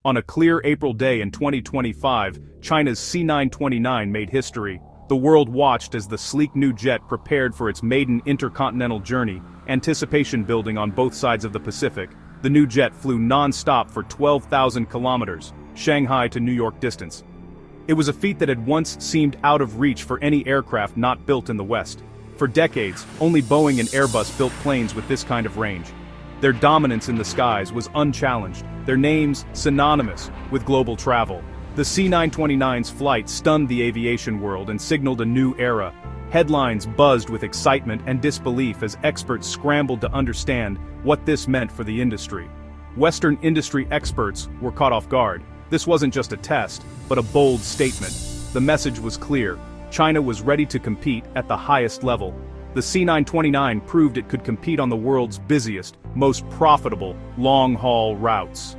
On a clear April day in 2025, China's C929 made history. The world watched as the sleek new jet prepared for its maiden intercontinental journey, anticipation building on both sides of the Pacific. The new jet flew non-stop for 12,000 kilometers, Shanghai to New York distance. It was a feat that had once seemed out of reach for any aircraft not built in the West. For decades, only Boeing and Airbus built planes with this kind of range. Their dominance in the skies was unchallenged, their names synonymous with global travel. The C929's flight stunned the aviation world and signaled a new era. Headlines buzzed with excitement and disbelief as experts scrambled to understand what this meant for the industry. Western industry experts were caught off guard. This wasn't just a test, but a bold statement. The message was clear. China was ready to compete at the highest level. The C929 proved it could compete on the world's busiest, most profitable, long-haul routes.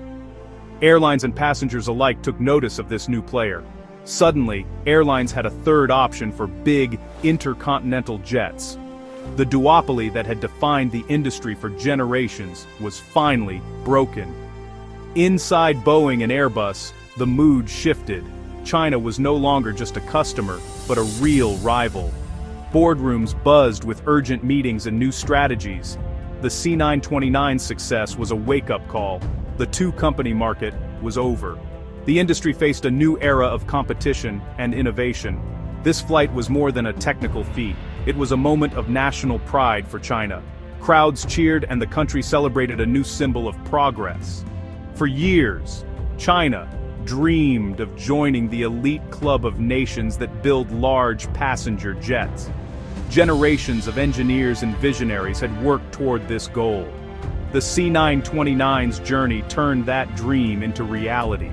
Airlines and passengers alike took notice of this new player. Suddenly, airlines had a third option for big, intercontinental jets. The duopoly that had defined the industry for generations was finally broken. Inside Boeing and Airbus, the mood shifted. China was no longer just a customer, but a real rival. Boardrooms buzzed with urgent meetings and new strategies. The C929's success was a wake-up call. The two-company market was over. The industry faced a new era of competition and innovation. This flight was more than a technical feat. It was a moment of national pride for China. Crowds cheered and the country celebrated a new symbol of progress. For years, China dreamed of joining the elite club of nations that build large passenger jets. Generations of engineers and visionaries had worked toward this goal. The C929's journey turned that dream into reality.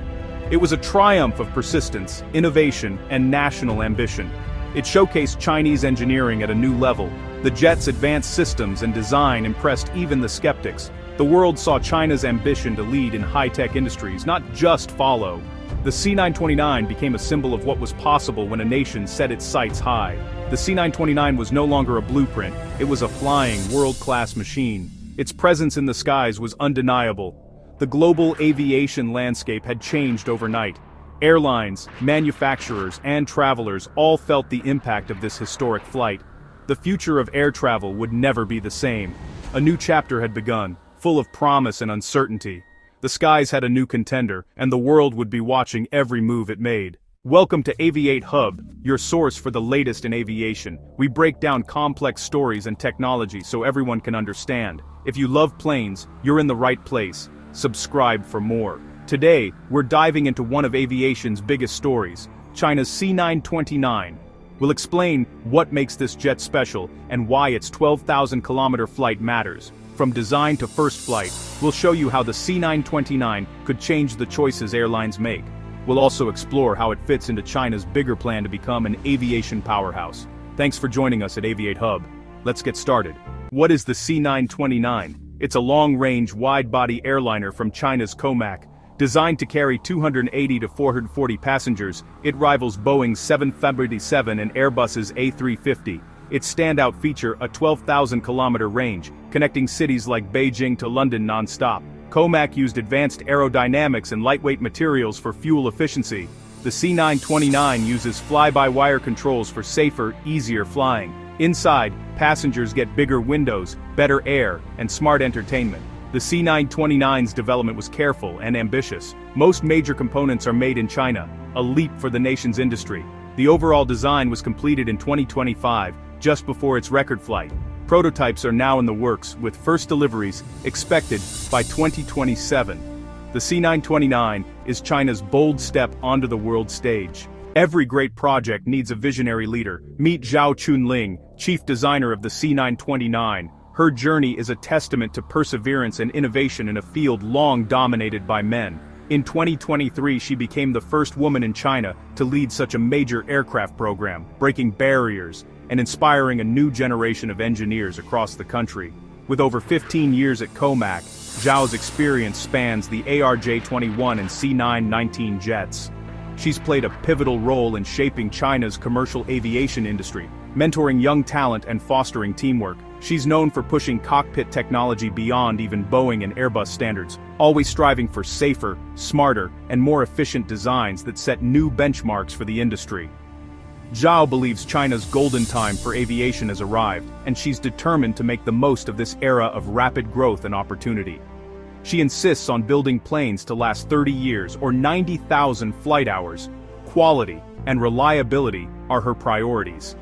It was a triumph of persistence, innovation, and national ambition. It showcased Chinese engineering at a new level. The jet's advanced systems and design impressed even the skeptics. The world saw China's ambition to lead in high-tech industries, not just follow. The C929 became a symbol of what was possible when a nation set its sights high. The C929 was no longer a blueprint, it was a flying, world-class machine. Its presence in the skies was undeniable. The global aviation landscape had changed overnight. Airlines, manufacturers, and travelers all felt the impact of this historic flight. The future of air travel would never be the same. A new chapter had begun, full of promise and uncertainty. The skies had a new contender, and the world would be watching every move it made. Welcome to Aviate Hub, your source for the latest in aviation. We break down complex stories and technology so everyone can understand. If you love planes, you're in the right place. Subscribe for more. Today, we're diving into one of aviation's biggest stories, China's C929. We'll explain what makes this jet special and why its 12,000-kilometer flight matters. From design to first flight, we'll show you how the C929 could change the choices airlines make. We'll also explore how it fits into China's bigger plan to become an aviation powerhouse. Thanks for joining us at Aviate Hub. Let's get started. What is the C929? It's a long-range, wide-body airliner from China's COMAC. Designed to carry 280 to 440 passengers, it rivals Boeing's 737 and Airbus's A350. Its standout feature, a 12,000-kilometer range, connecting cities like Beijing to London non-stop. COMAC used advanced aerodynamics and lightweight materials for fuel efficiency. The C929 uses fly-by-wire controls for safer, easier flying. Inside, passengers get bigger windows, better air, and smart entertainment. The C929's development was careful and ambitious. Most major components are made in China, a leap for the nation's industry. The overall design was completed in 2025, just before its record flight. Prototypes are now in the works, with first deliveries expected by 2027. The C929 is China's bold step onto the world stage. Every great project needs a visionary leader. Meet Zhao Chunling, chief designer of the C929. Her journey is a testament to perseverance and innovation in a field long dominated by men. In 2023, she became the first woman in China to lead such a major aircraft program, breaking barriers and inspiring a new generation of engineers across the country. With over 15 years at COMAC, Zhao's experience spans the ARJ-21 and C919 jets. She's played a pivotal role in shaping China's commercial aviation industry. mentoring young talent and fostering teamwork. She's known for pushing cockpit technology beyond even Boeing and Airbus standards, always striving for safer, smarter, and more efficient designs that set new benchmarks for the industry. Zhao believes China's golden time for aviation has arrived, and she's determined to make the most of this era of rapid growth and opportunity. She insists on building planes to last 30 years or 90,000 flight hours. Quality and reliability are her priorities.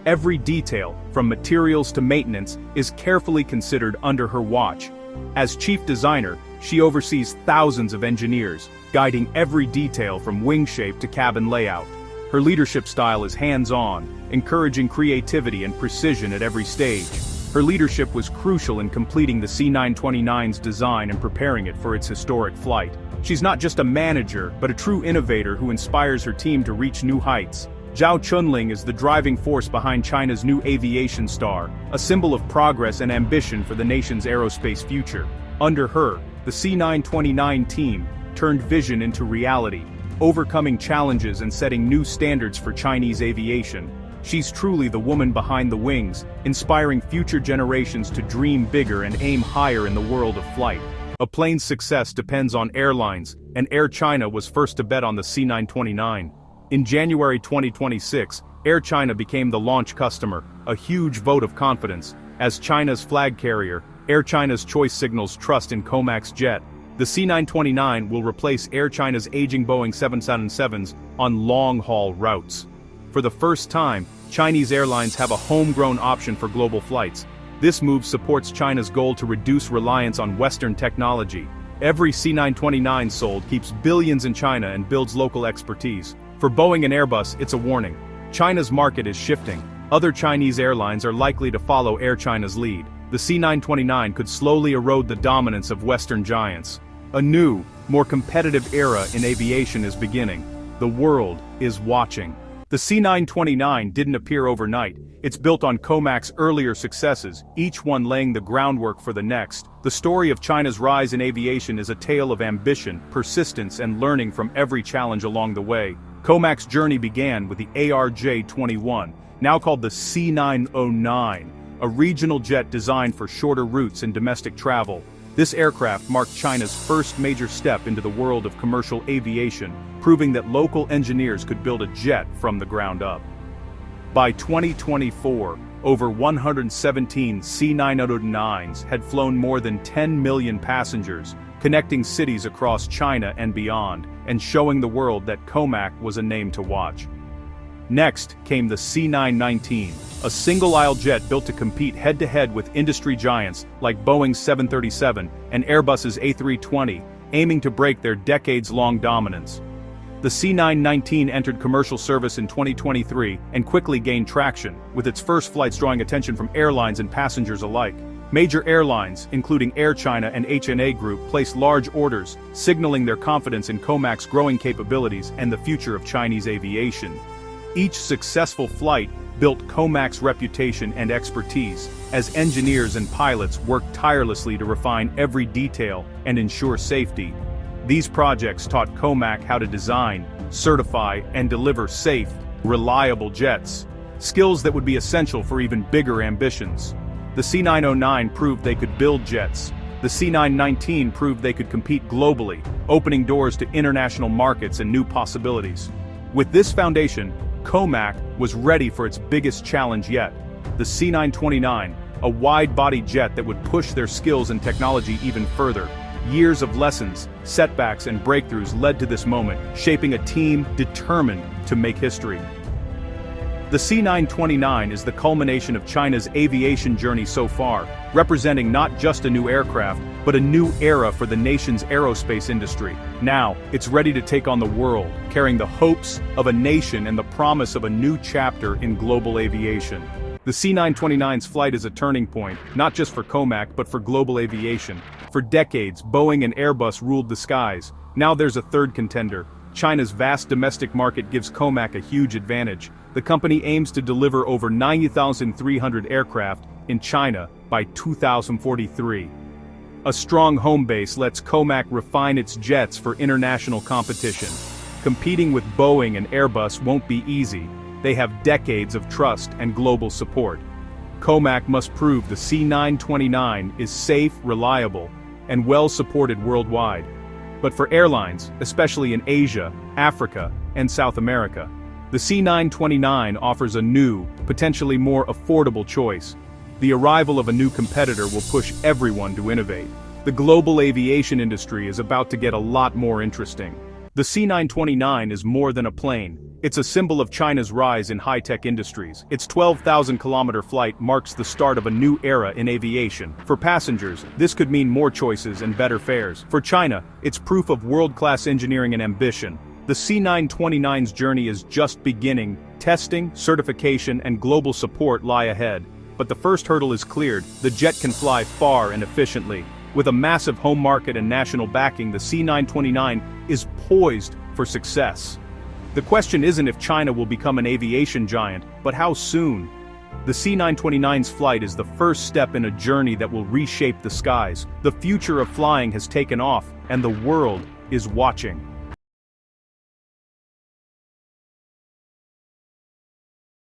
Every detail, from materials to maintenance, is carefully considered under her watch. As chief designer, she oversees thousands of engineers, guiding every detail from wing shape to cabin layout. Her leadership style is hands-on, encouraging creativity and precision at every stage. Her leadership was crucial in completing the C929's design and preparing it for its historic flight. She's not just a manager, but a true innovator who inspires her team to reach new heights. Zhao Chunling is the driving force behind China's new aviation star, a symbol of progress and ambition for the nation's aerospace future. Under her, the C929 team turned vision into reality, overcoming challenges and setting new standards for Chinese aviation. She's truly the woman behind the wings, inspiring future generations to dream bigger and aim higher in the world of flight. A plane's success depends on airlines, and Air China was first to bet on the C929. In January 2026, Air China became the launch customer, a huge vote of confidence. As China's flag carrier, Air China's choice signals trust in COMAC's jet. The C929 will replace Air China's aging Boeing 777s on long-haul routes. For the first time, Chinese airlines have a homegrown option for global flights. This move supports China's goal to reduce reliance on Western technology. Every C929 sold keeps billions in China and builds local expertise. For Boeing and Airbus, it's a warning. China's market is shifting. Other Chinese airlines are likely to follow Air China's lead. The C929 could slowly erode the dominance of Western giants. A new, more competitive era in aviation is beginning. The world is watching. The C929 didn't appear overnight. It's built on COMAC's earlier successes, each one laying the groundwork for the next. The story of China's rise in aviation is a tale of ambition, persistence, and learning from every challenge along the way. COMAC's journey began with the ARJ-21, now called the C909, a regional jet designed for shorter routes and domestic travel. This aircraft marked China's first major step into the world of commercial aviation, proving that local engineers could build a jet from the ground up. By 2024, over 117 C909s had flown more than 10 million passengers, connecting cities across China and beyond, and showing the world that COMAC was a name to watch. Next came the C919, a single-aisle jet built to compete head-to-head with industry giants like Boeing's 737 and Airbus's A320, aiming to break their decades-long dominance. The C919 entered commercial service in 2023 and quickly gained traction, with its first flights drawing attention from airlines and passengers alike. Major airlines, including Air China and HNA Group, placed large orders, signaling their confidence in COMAC's growing capabilities and the future of Chinese aviation. Each successful flight built COMAC's reputation and expertise, as engineers and pilots worked tirelessly to refine every detail and ensure safety. These projects taught COMAC how to design, certify, and deliver safe, reliable jets, skills that would be essential for even bigger ambitions. The C909 proved they could build jets. The C919 proved they could compete globally, opening doors to international markets and new possibilities. With this foundation, COMAC was ready for its biggest challenge yet, the C929, a wide-body jet that would push their skills and technology even further. Years of lessons, setbacks, and breakthroughs led to this moment, shaping a team determined to make history. The C929 is the culmination of China's aviation journey so far, representing not just a new aircraft, but a new era for the nation's aerospace industry. Now, it's ready to take on the world, carrying the hopes of a nation and the promise of a new chapter in global aviation. The C929's flight is a turning point, not just for COMAC but for global aviation. For decades, Boeing and Airbus ruled the skies. Now there's a third contender. China's vast domestic market gives COMAC a huge advantage. The company aims to deliver over 90,300 aircraft in China by 2043. A strong home base lets COMAC refine its jets for international competition. Competing with Boeing and Airbus won't be easy. they have decades of trust and global support. COMAC must prove the C929 is safe, reliable, and well-supported worldwide. But for airlines, especially in Asia, Africa, and South America, the C929 offers a new, potentially more affordable choice. The arrival of a new competitor will push everyone to innovate. The global aviation industry is about to get a lot more interesting. The C929 is more than a plane. It's a symbol of China's rise in high-tech industries. Its 12,000-kilometer flight marks the start of a new era in aviation. For passengers, this could mean more choices and better fares. For China, it's proof of world-class engineering and ambition. The C929's journey is just beginning. Testing, certification, and global support lie ahead. But the first hurdle is cleared. The jet can fly far and efficiently. With a massive home market and national backing, the C929 is poised for success. The question isn't if China will become an aviation giant, but how soon. The C929's flight is the first step in a journey that will reshape the skies. The future of flying has taken off, and the world is watching.